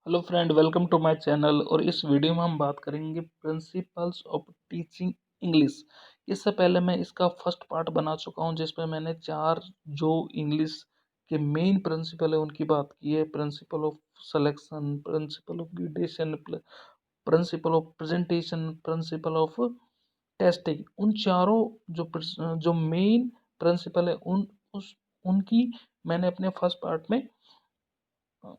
Hello friend, welcome to my channel. और इस video में हम बात करेंगे प्रिंसिपल्स ऑफ टीचिंग इंग्लिश। इससे पहले मैं इसका फर्स्ट पार्ट बना चुका हूं जिसमें मैंने चार जो इंग्लिश के मेन प्रिंसिपल है उनकी बात की है। Principal of selection, principle of gradation, principle of presentation, principle of testing. उन चारों जो मेन प्रिंसिपल है उनकी मैंने अपने फर्स्ट पार्ट में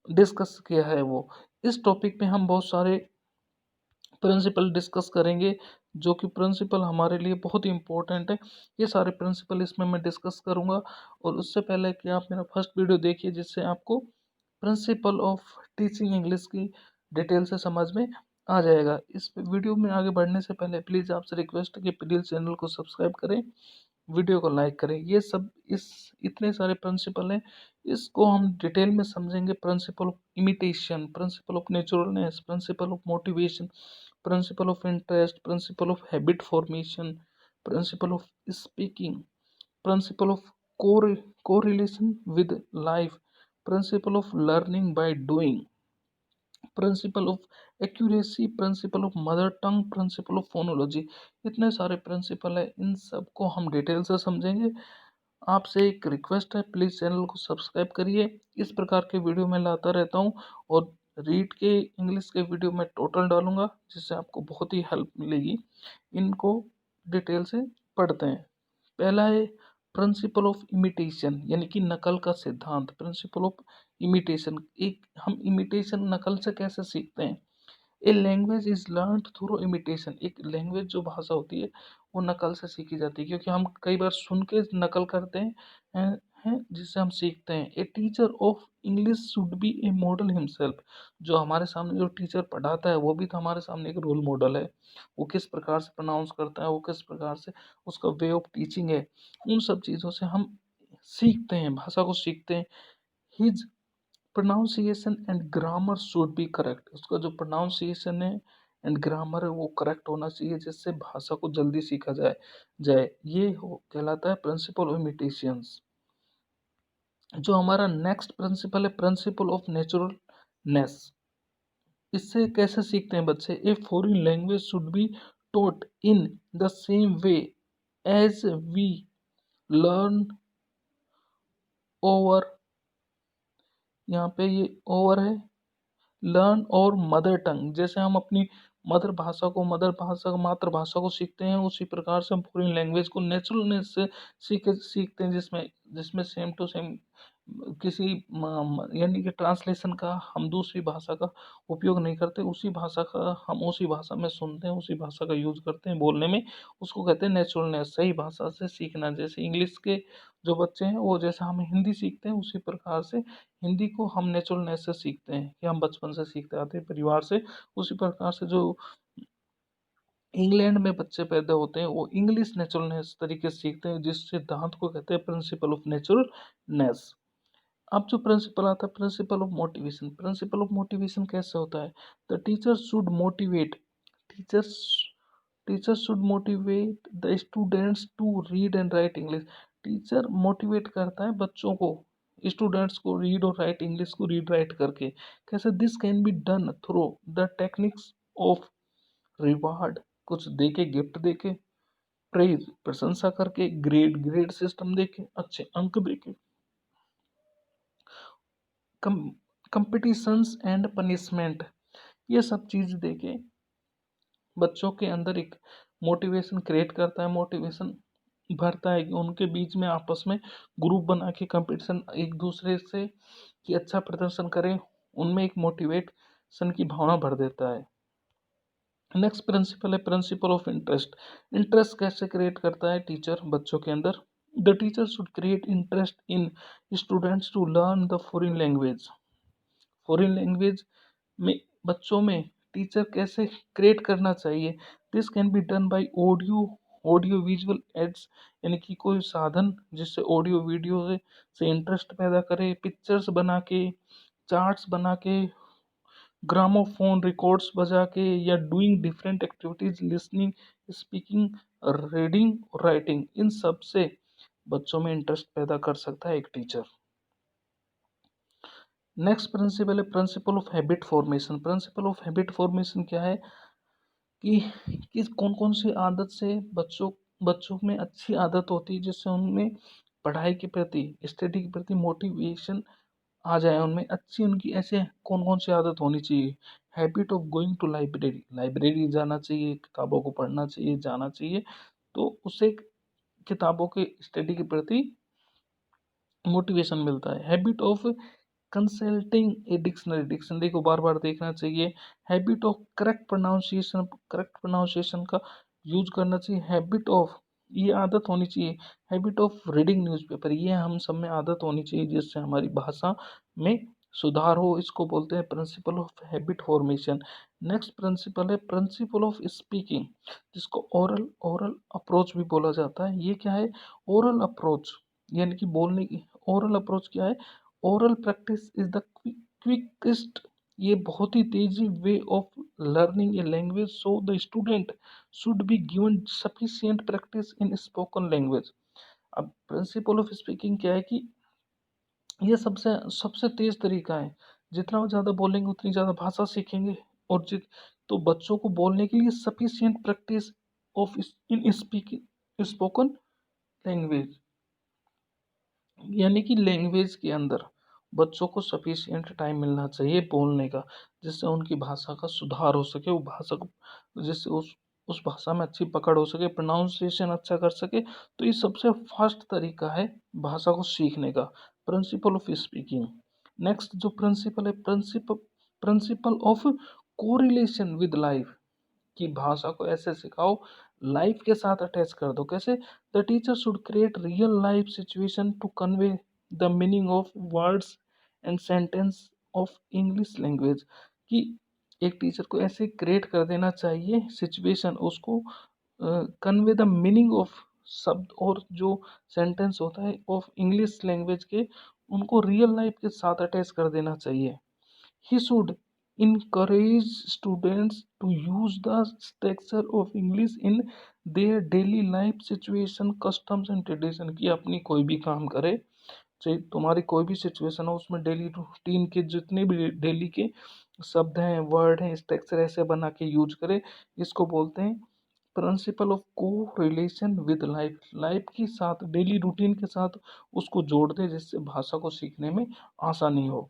डिस्कस किया है। वो इस टॉपिक में हम बहुत सारे प्रिंसिपल डिस्कस करेंगे जो कि प्रिंसिपल हमारे लिए बहुत ही इम्पोर्टेंट है। ये सारे प्रिंसिपल इसमें मैं डिस्कस करूंगा। और उससे पहले कि आप मेरा फर्स्ट वीडियो देखिए जिससे आपको प्रिंसिपल ऑफ टीचिंग इंग्लिश की डिटेल से समझ में आ जाएगा। इस वीडियो में आगे बढ़ने से पहले प्लीज़ आपसे रिक्वेस्ट है कि प्लीज़ चैनल को सब्सक्राइब करें, वीडियो को लाइक करें। ये सब इस इतने सारे प्रिंसिपल हैं, इसको हम डिटेल में समझेंगे। Principle of imitation, principal of naturalness, principal of motivation, principal of interest, principle of habit formation, principle of speaking, principle of correlation with life, principal of learning by doing, principle of accuracy, principle of mother tongue, principle of phonology. इतने सारे principal है, इन सब को हम detail से समझेंगे। आपसे एक रिक्वेस्ट है, प्लीज़ चैनल को सब्सक्राइब करिए। इस प्रकार के वीडियो मैं लाता रहता हूँ और रीड के इंग्लिश के वीडियो मैं टोटल डालूंगा जिससे आपको बहुत ही हेल्प मिलेगी। इनको डिटेल से पढ़ते हैं। पहला है प्रिंसिपल ऑफ इमिटेशन, यानी कि नकल का सिद्धांत। प्रिंसिपल ऑफ इमिटेशन, एक हम इमिटेशन नकल से कैसे सीखते हैं। A language is learn through imitation. एक लैंग्वेज जो भाषा होती है वो नकल से सीखी जाती है, क्योंकि हम कई बार सुन के नकल करते हैं जिससे हम सीखते हैं। A teacher of English should be A model himself. जो हमारे सामने जो टीचर पढ़ाता है वो भी तो हमारे सामने एक रोल मॉडल है। वो किस प्रकार से प्रोनाउंस करता है, वो किस प्रकार से उसका वे ऑफ टीचिंग है, उन सब चीज़ों से हम सीखते हैं, भाषा को सीखते हैं। His pronunciation and grammar should be correct. उसका जो प्रोनाउंसिएशन है एंड ग्रामर है वो करेक्ट होना चाहिए जिससे भाषा को जल्दी सीखा जाए। ये हो कहलाता है प्रिंसिपल ऑफ इमिटेशंस। जो हमारा नेक्स्ट प्रिंसिपल है प्रिंसिपल ऑफ नेचुरलनेस। इससे कैसे सीखते हैं बच्चे। A foreign language should be taught in the same way as we learn over. यहाँ पे ये ओवर है, लर्न और मदर टंग। जैसे हम अपनी मातृभाषा को सीखते हैं उसी प्रकार से हम फॉरेन लैंग्वेज को नेचुरलनेस से सीखते हैं, जिसमें जिसमें सेम टू सेम किसी यानी कि ट्रांसलेशन का हम दूसरी भाषा का उपयोग नहीं करते। उसी भाषा का हम उसी भाषा में सुनते हैं, उसी भाषा का यूज करते हैं बोलने में। उसको कहते हैं नेचुरलनेस, सही भाषा से सीखना। जैसे इंग्लिश के जो बच्चे हैं वो जैसा हम हिंदी सीखते हैं उसी प्रकार से हिंदी को हम नेचुरलनेस से सीखते हैं, कि हम बचपन से सीखते आते हैं परिवार से। उसी प्रकार से जो इंग्लैंड में बच्चे पैदा होते हैं वो इंग्लिश नेचुरलनेस तरीके से सीखते हैं, जिस सिद्धांत को कहते हैं प्रिंसिपल ऑफ नेचुरलनेस। अब जो प्रिंसिपल आता है principal of motivation. Principal of motivation कैसे होता है। The teacher should motivate teachers teacher should motivate the students to read and write English. Teacher motivate करता है बच्चों को, स्टूडेंट्स को रीड और राइट इंग्लिश को रीड राइट करके। कैसे। This can be done through the techniques of reward, कुछ देके, गिफ्ट देके, प्रेज प्रशंसा करके, ग्रेड सिस्टम देके, अच्छे अंक देके, कंपटीशंस एंड पनिशमेंट, ये सब चीज देके बच्चों के अंदर एक मोटिवेशन क्रिएट करता है, मोटिवेशन भरता है कि उनके बीच में आपस में ग्रुप बना के कंपटीशन एक दूसरे से कि अच्छा प्रदर्शन करें, उनमें एक मोटिवेशन की भावना भर देता है। नेक्स्ट प्रिंसिपल है प्रिंसिपल ऑफ इंटरेस्ट। इंटरेस्ट कैसे क्रिएट करता है टीचर बच्चों के अंदर। The teacher should create interest in students to learn the foreign language. Foreign language में बच्चों में टीचर कैसे क्रिएट करना चाहिए। This can be done by audio visual aids, यानी कि कोई साधन जिससे ऑडियो वीडियो से इंटरेस्ट पैदा करे, पिक्चर्स बना के, चार्ट्स बना के, ग्रामोफोन रिकॉर्ड्स बजा के, या doing different activities, listening, speaking, reading, writing. इन सब से बच्चों में इंटरेस्ट पैदा कर सकता है एक टीचर। नेक्स्ट प्रिंसिपल है principal of habit formation. Principle of habit formation क्या है कि किस कौन कौन सी आदत से बच्चों बच्चों में अच्छी आदत होती है, जिससे उनमें पढ़ाई के प्रति, स्टडी के प्रति मोटिवेशन आ जाए, उनमें अच्छी उनकी ऐसे कौन कौन सी आदत होनी चाहिए। Habit of going to library, library जाना चाहिए, किताबों को पढ़ना चाहिए, जाना चाहिए, तो उससे किताबों के स्टडी के प्रति मोटिवेशन मिलता है। Habit of consulting a dictionary, dictionary को बार बार देखना चाहिए। हैबिट ऑफ करेक्ट प्रोनाउंसिएशन का यूज करना चाहिए। हैबिट ऑफ, ये आदत होनी चाहिए, हैबिट ऑफ रीडिंग न्यूज़पेपर, ये हम सब में आदत होनी चाहिए जिससे हमारी भाषा में सुधार हो। इसको बोलते हैं principle of habit formation. Next principal है प्रिंसिपल ऑफ स्पीकिंग, जिसको ओरल ओरल अप्रोच भी बोला जाता है। ये क्या है? ओरल अप्रोच यानी कि बोलने की। ओरल अप्रोच क्या है? Oral practice is the quickest, ये बहुत ही तेजी way of learning a language, so the student should be given sufficient practice in spoken language. अब प्रिंसिपल ऑफ स्पीकिंग क्या है कि ये सबसे सबसे तेज तरीका है। जितना वो ज़्यादा बोलेंगे उतनी ज़्यादा भाषा सीखेंगे। और जित तो बच्चों को बोलने के लिए sufficient practice of in speaking spoken language, यानी कि लैंग्वेज के अंदर बच्चों को सफिशिएंट टाइम मिलना चाहिए बोलने का, जिससे उनकी भाषा का सुधार हो सके, वो भाषा को, जिससे उस भाषा में अच्छी पकड़ हो सके, प्रोनाउंसिएशन अच्छा कर सके। तो ये सबसे फास्ट तरीका है भाषा को सीखने का, प्रिंसिपल ऑफ स्पीकिंग। नेक्स्ट जो प्रिंसिपल है principal of correlation with life, कि भाषा को ऐसे सिखाओ लाइफ के साथ अटैच कर दो। कैसे? The teacher should create real life situation to convey the meaning of words and sentence of English language, कि एक टीचर को ऐसे क्रिएट कर देना चाहिए सिचुएशन, उसको कन्वे द मीनिंग ऑफ शब्द और जो सेंटेंस होता है ऑफ इंग्लिश लैंग्वेज के, उनको रियल लाइफ के साथ अटैच कर देना चाहिए। He should encourage students to use the structure of English in their daily life situation, customs and tradition, कि अपनी कोई भी काम करे, चाहे तुम्हारी कोई भी सिचुएशन हो, उसमें डेली रूटीन के जितने भी डेली के शब्द हैं, वर्ड हैं, स्ट्रक्चर ऐसे बना के यूज करे। इसको बोलते हैं प्रिंसिपल ऑफ को रिलेशन विद लाइफ, लाइफ के साथ, डेली रूटीन के साथ उसको जोड़ दे, जिससे भाषा को सीखने में आसानी हो।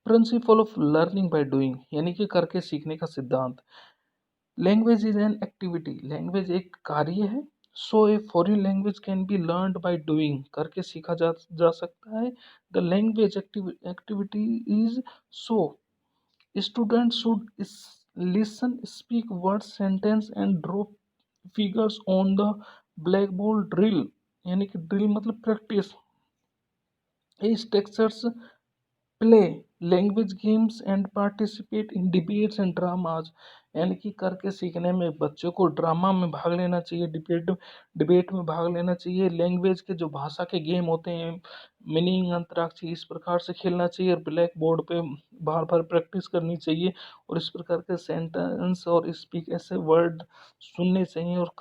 Principle of learning by doing, यानी कि करके सीखने का सिद्धांत। Language is an activity, language एक कार्य है। So a foreign language can be learned by doing, करके सीखा जा सकता है। The language activity is, so student should listen, speak word sentence and draw figures on the blackboard. Drill, यानी कि ड्रिल मतलब practice, textures, play language games and participate in debates and dramas, यानी कि करके सीखने में बच्चों को ड्रामा में भाग लेना चाहिए, डिबेट में भाग लेना चाहिए। लैंग्वेज के जो भाषा के गेम होते हैं, मीनिंग अंतराक्षरी, इस प्रकार से खेलना चाहिए और ब्लैक बोर्ड पे बार बार प्रैक्टिस करनी चाहिए। और इस प्रकार के सेंटेंस और स्पीक ऐसे वर्ड सुनने चाहिए और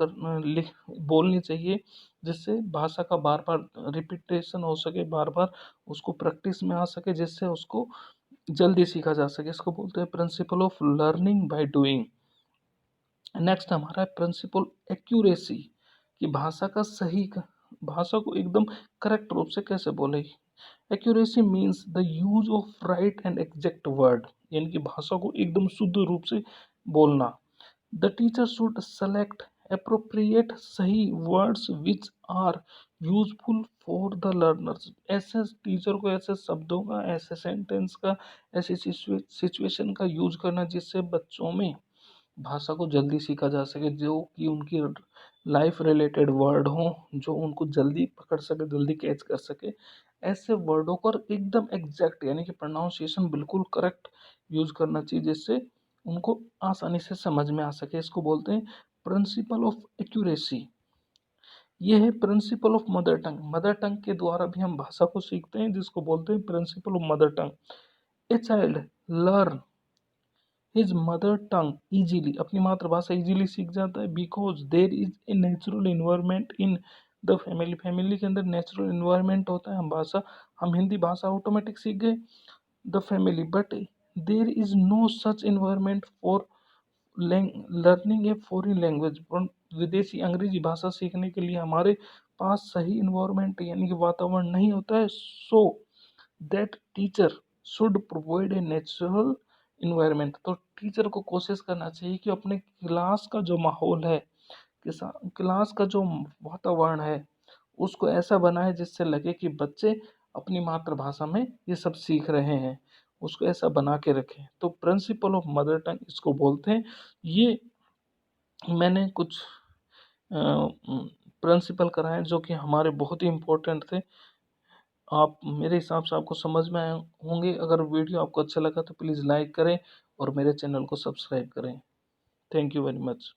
बोलनी चाहिए, जिससे भाषा का बार बार रिपीटेशन हो सके, बार बार उसको प्रैक्टिस में आ सके, जिससे उसको जल्दी सीखा जा सके। इसको बोलते हैं principal of learning by doing. Next हमारा है प्रिंसिपल एक्यूरेसी, कि भाषा को एकदम करेक्ट रूप से कैसे बोले। Accuracy means the use of right and exact word, यानी कि भाषा को एकदम शुद्ध रूप से बोलना। The teacher should select appropriate सही words which are useful for the learners, ऐसे टीचर को ऐसे शब्दों का, ऐसे सेंटेंस का, ऐसी सिचुएशन का यूज करना जिससे बच्चों में भाषा को जल्दी सीखा जा सके, जो कि उनकी लाइफ रिलेटेड वर्ड हों, जो उनको जल्दी पकड़ सके, जल्दी कैच कर सके। ऐसे वर्डों पर एकदम एग्जैक्ट, यानी कि प्रोनाउंसिएशन बिल्कुल करेक्ट यूज करना चाहिए, जिससे उनको आसानी से समझ में आ सके। इसको बोलते हैं प्रिंसिपल ऑफ एक्यूरेसी। ये है principal of mother tongue, mother tongue के द्वारा भी हम भाषा को सीखते हैं, जिसको बोलते हैं principle of mother tongue. A child learn his mother tongue easily, अपनी मातृभाषा इजीली सीख जाता है, because there is a natural environment in the family, family के अंदर नेचुरल इन्वायरमेंट होता है। हम हिंदी भाषा ऑटोमेटिक सीख गए। The family, but there is no such environment for learning a foreign language. विदेशी अंग्रेजी भाषा सीखने के लिए हमारे पास सही इन्वायरमेंट यानी कि वातावरण नहीं होता है। So that teacher should provide a natural environment. तो टीचर को कोशिश करना चाहिए कि अपने क्लास का जो माहौल है, क्लास का जो वातावरण है, उसको ऐसा बनाए जिससे लगे कि बच्चे अपनी मातृभाषा में ये सब सीख रहे हैं। उसको ऐसा बना के रखें। तो प्रिंसिपल ऑफ मदर टंग इसको बोलते हैं। ये मैंने कुछ प्रिंसिपल कराए जो कि हमारे बहुत ही इम्पोर्टेंट थे। आप मेरे हिसाब से आपको समझ में आए होंगे। अगर वीडियो आपको अच्छा लगा तो प्लीज़ लाइक करें और मेरे चैनल को सब्सक्राइब करें। Thank you very much.